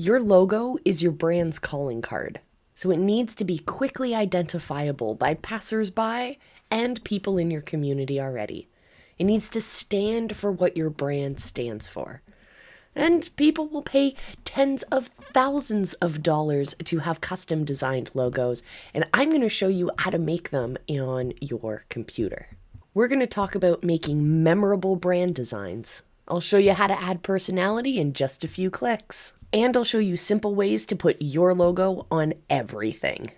Your logo is your brand's calling card, so it needs to be quickly identifiable by passersby and people in your community already. It needs to stand for what your brand stands for. And people will pay tens of thousands of dollars to have custom designed logos, and I'm going to show you how to make them on your computer. We're going to talk about making memorable brand designs. I'll show you how to add personality in just a few clicks. And I'll show you simple ways to put your logo on everything.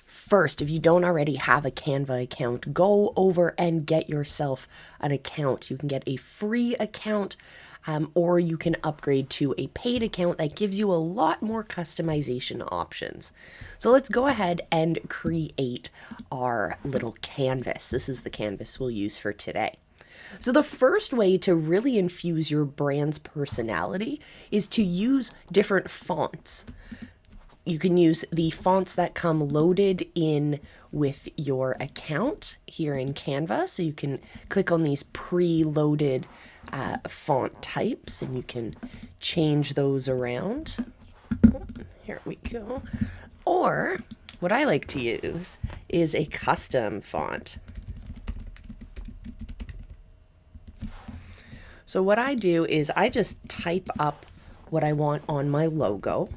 First, if you don't already have a Canva account, go over and get yourself an account. You can get a free account or you can upgrade to a paid account that gives you a lot more customization options. So let's go ahead and create our little canvas. This is the canvas we'll use for today. So the first way to really infuse your brand's personality is to use different fonts. You can use the fonts that come loaded in with your account here in Canva. So you can click on these pre-loaded font types and you can change those around. Here we go. Or what I like to use is a custom font. So what I do is I just type up what I want on my logo.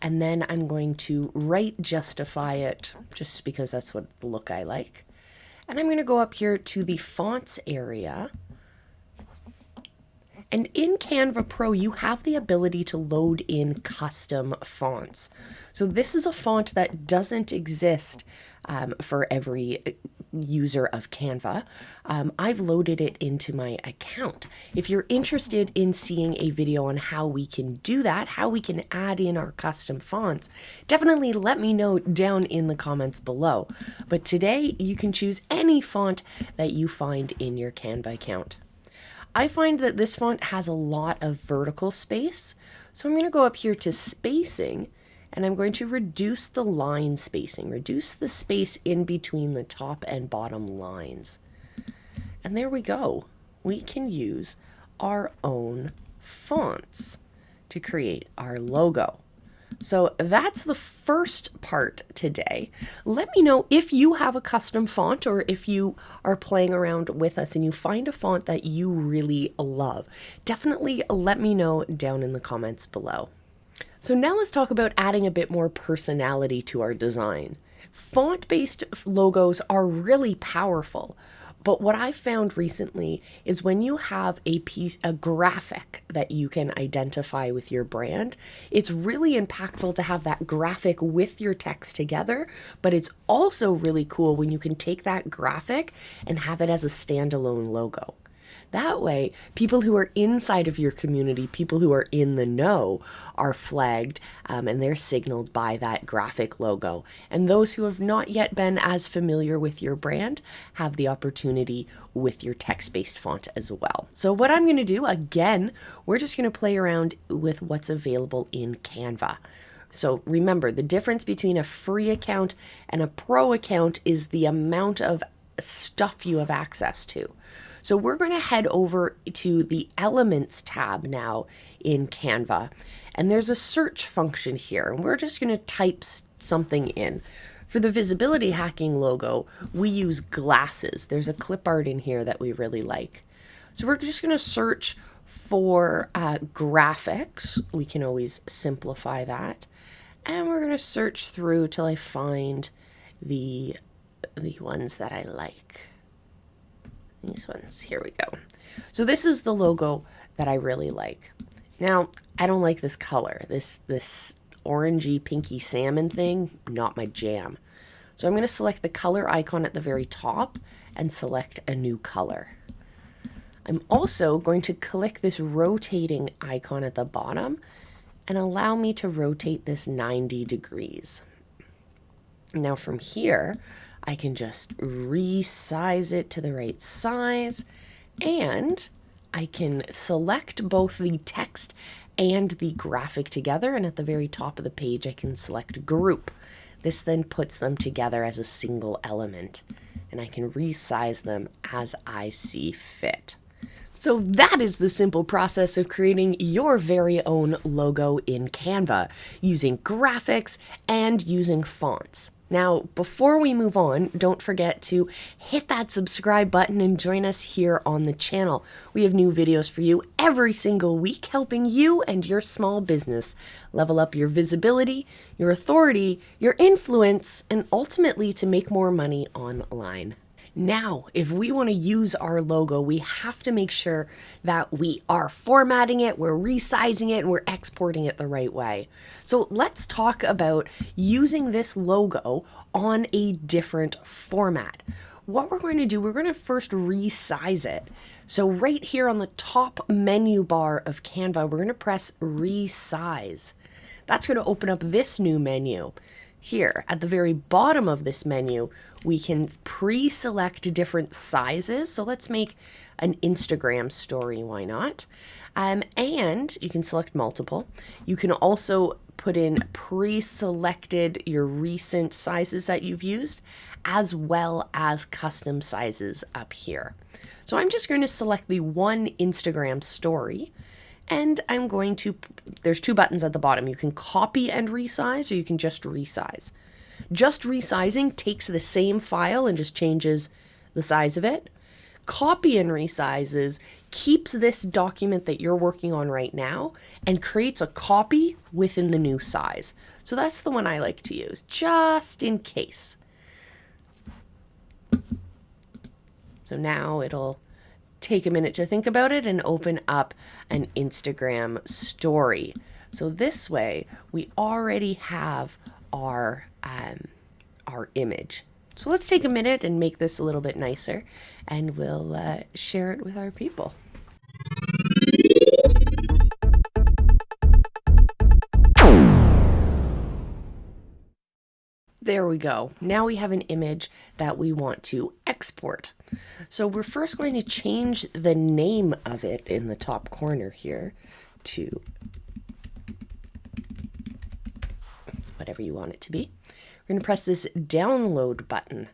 And then I'm going to right justify it just because that's what the look I like. And I'm going to go up here to the fonts area. And in Canva Pro, you have the ability to load in custom fonts. So this is a font that doesn't exist for every user of Canva. I've loaded it into my account. If you're interested in seeing a video on how we can do that, how we can add in our custom fonts, definitely let me know down in the comments below. But today you can choose any font that you find in your Canva account. I find that this font has a lot of vertical space, so I'm going to go up here to spacing, and I'm going to reduce the line spacing, reduce the space in between the top and bottom lines. And there we go. We can use our own fonts to create our logo. So that's the first part today. Let me know if you have a custom font or if you are playing around with us and you find a font that you really love. Definitely let me know down in the comments below. So now let's talk about adding a bit more personality to our design. Font-based logos are really powerful. But what I've found recently is when you have a graphic that you can identify with your brand, it's really impactful to have that graphic with your text together, but it's also really cool when you can take that graphic and have it as a standalone logo. That way, people who are inside of your community, people who are in the know, are flagged and they're signaled by that graphic logo. And those who have not yet been as familiar with your brand have the opportunity with your text-based font as well. So what I'm going to do, again, we're just going to play around with what's available in Canva. So remember, the difference between a free account and a pro account is the amount of stuff you have access to. So we're going to head over to the Elements tab now in Canva, and there's a search function here, and we're just going to type something in. For the visibility hacking logo, we use glasses. There's a clip art in here that we really like. So we're just going to search for graphics. We can always simplify that. And we're going to search through till I find the ones that I like. These ones, here we go. So this is the logo that I really like. Now, I don't like this color. This orangey, pinky salmon thing, not my jam. So I'm going to select the color icon at the very top and select a new color. I'm also going to click this rotating icon at the bottom and allow me to rotate this 90 degrees. Now from here, I can just resize it to the right size, and I can select both the text and the graphic together, and at the very top of the page I can select group. This then puts them together as a single element, and I can resize them as I see fit. So that is the simple process of creating your very own logo in Canva, using graphics and using fonts. Now, before we move on, don't forget to hit that subscribe button and join us here on the channel. We have new videos for you every single week, helping you and your small business level up your visibility, your authority, your influence, and ultimately to make more money online. Now, if we want to use our logo, we have to make sure that we are formatting it, we're resizing it, and we're exporting it the right way. So let's talk about using this logo on a different format. What we're going to do, we're going to first resize it. So right here on the top menu bar of Canva, we're going to press resize. That's going to open up this new menu. Here, at the very bottom of this menu, we can pre-select different sizes. So let's make an Instagram story, why not? And you can select multiple. You can also put in pre-selected your recent sizes that you've used, as well as custom sizes up here. So I'm just going to select the one Instagram story. And I'm going to, there's two buttons at the bottom. You can copy and resize, or you can just resize. Just resizing takes the same file and just changes the size of it. Copy and resizes keeps this document that you're working on right now and creates a copy within the new size. So that's the one I like to use, just in case. So now it'll take a minute to think about it and open up an Instagram story. So this way we already have our image. So let's take a minute and make this a little bit nicer, and we'll share it with our people. There we go. Now we have an image that we want to export. So we're first going to change the name of it in the top corner here to whatever you want it to be. We're going to press this download button.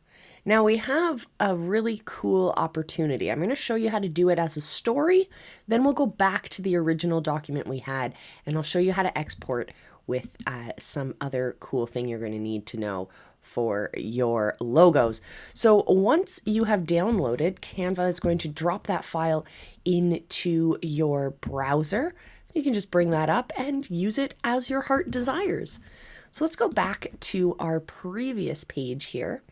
Now we have a really cool opportunity. I'm going to show you how to do it as a story. Then we'll go back to the original document we had, and I'll show you how to export with some other cool thing you're going to need to know for your logos. So once you have downloaded, Canva is going to drop that file into your browser. You can just bring that up and use it as your heart desires. So let's go back to our previous page here.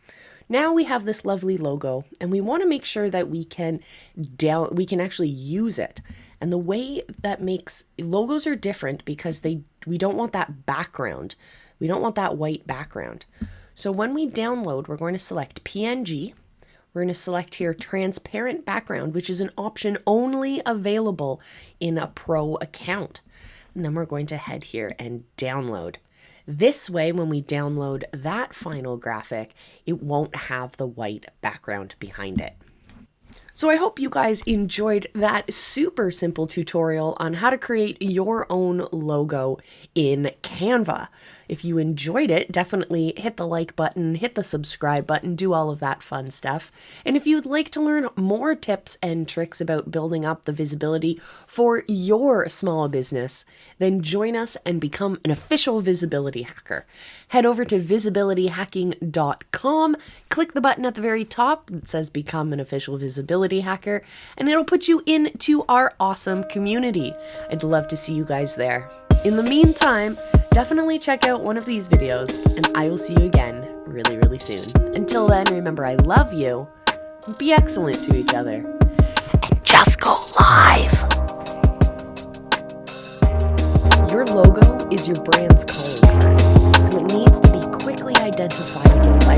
Now we have this lovely logo, and we want to make sure that we can actually use it. And the way that makes logos are different because we don't want that background. We don't want that white background. So when we download, we're going to select PNG. We're going to select here transparent background, which is an option only available in a pro account. And then we're going to head here and download. This way, when we download that final graphic, it won't have the white background behind it. So I hope you guys enjoyed that super simple tutorial on how to create your own logo in Canva. If you enjoyed it, definitely hit the like button, hit the subscribe button, do all of that fun stuff. And if you'd like to learn more tips and tricks about building up the visibility for your small business, then join us and become an official visibility hacker. Head over to visibilityhacking.com, click the button at the very top that says Become an Official Visibility Hacker, and it'll put you into our awesome community. I'd love to see you guys there. In the meantime, definitely check out one of these videos, and I will see you again really, really soon. Until then, remember, I love you. Be excellent to each other. And just go live. Your logo is your brand's calling card, so it needs to be quickly identifiable by